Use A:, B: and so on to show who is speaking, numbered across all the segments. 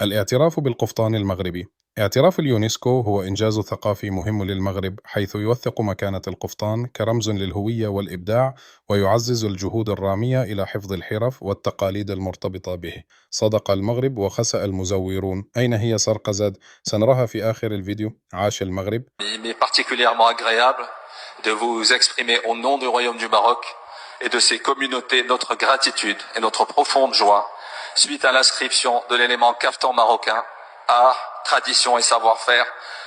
A: الاعتراف بالقفطان المغربي. اعتراف اليونسكو هو إنجاز ثقافي مهم للمغرب، حيث يوثق مكانة القفطان كرمز للهوية والإبداع، ويعزز الجهود الرامية إلى حفظ الحرف والتقاليد المرتبطة به. صدق المغرب وخسأ المزورون. أين هي سرقزاد؟ سنراها في آخر الفيديو. عاش المغرب.
B: Il m'est particulièrement agréable de vous exprimer au nom du Royaume du Maroc et de ses communautés notre gratitude et notre profonde joie suite à l'inscription de l'élément caftan marocain, art, tradition et savoir-faire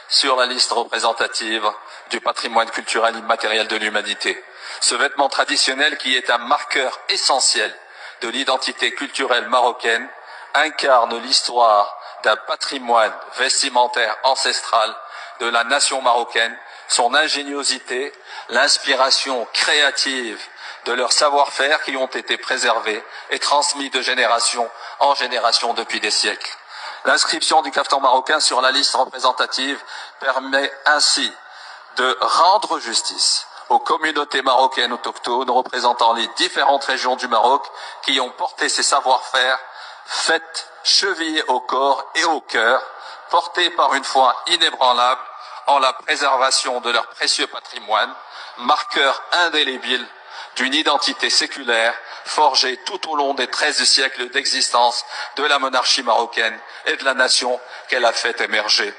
B: sur la liste représentative du patrimoine culturel immatériel de l'humanité. Ce vêtement traditionnel, qui est un marqueur essentiel de l'identité culturelle marocaine, incarne l'histoire d'un patrimoine vestimentaire ancestral de la nation marocaine, son ingéniosité, l'inspiration créative de leurs savoir-faire qui ont été préservés et transmis de génération en génération depuis des siècles. L'inscription du caftan marocain sur la liste représentative permet ainsi de rendre justice aux communautés marocaines autochtones représentant les différentes régions du Maroc qui ont porté ces savoir-faire, faits chevillés au corps et au cœur, portés par une foi inébranlable en la préservation de leur précieux patrimoine, marqueur indélébile d'une identité séculaire forgée tout au long des 13 siècles d'existence de la monarchie marocaine et de la nation qu'elle a fait émerger.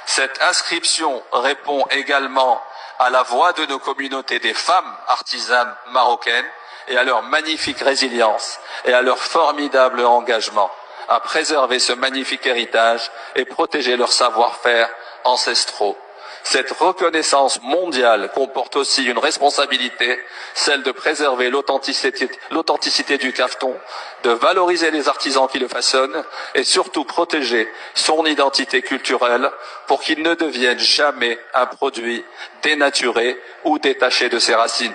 B: Cette inscription répond également à la voix de nos communautés des femmes artisanes marocaines et à leur magnifique résilience et à leur formidable engagement à préserver ce magnifique héritage et protéger leurs savoir-faire ancestraux. Cette reconnaissance mondiale comporte aussi une responsabilité, celle de préserver l'authenticité du caftan, de valoriser les artisans qui le façonnent et surtout protéger son identité culturelle pour qu'il ne devienne jamais un produit dénaturé ou détaché de ses racines.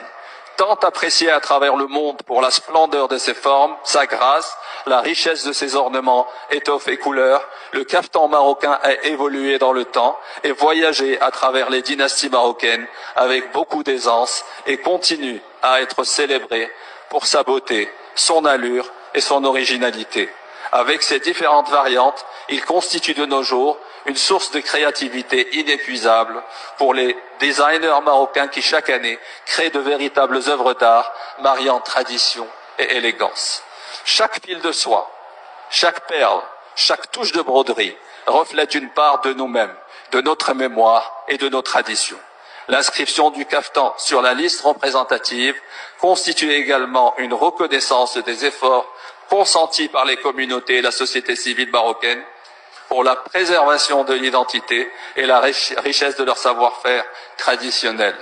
B: Tant apprécié à travers le monde pour la splendeur de ses formes, sa grâce, la richesse de ses ornements, étoffes et couleurs, le caftan marocain a évolué dans le temps et voyagé à travers les dynasties marocaines avec beaucoup d'aisance et continue à être célébré pour sa beauté, son allure et son originalité. Avec ses différentes variantes, il constitue de nos jours une source de créativité inépuisable pour les designers marocains qui chaque année créent de véritables œuvres d'art mariant tradition et élégance. Chaque fil de soie, chaque perle, chaque touche de broderie reflète une part de nous-mêmes, de notre mémoire et de nos traditions. L'inscription du caftan sur la liste représentative constitue également une reconnaissance des efforts consentis par les communautés et la société civile marocaine pour la préservation de l'identité et la richesse de leur savoir-faire traditionnel.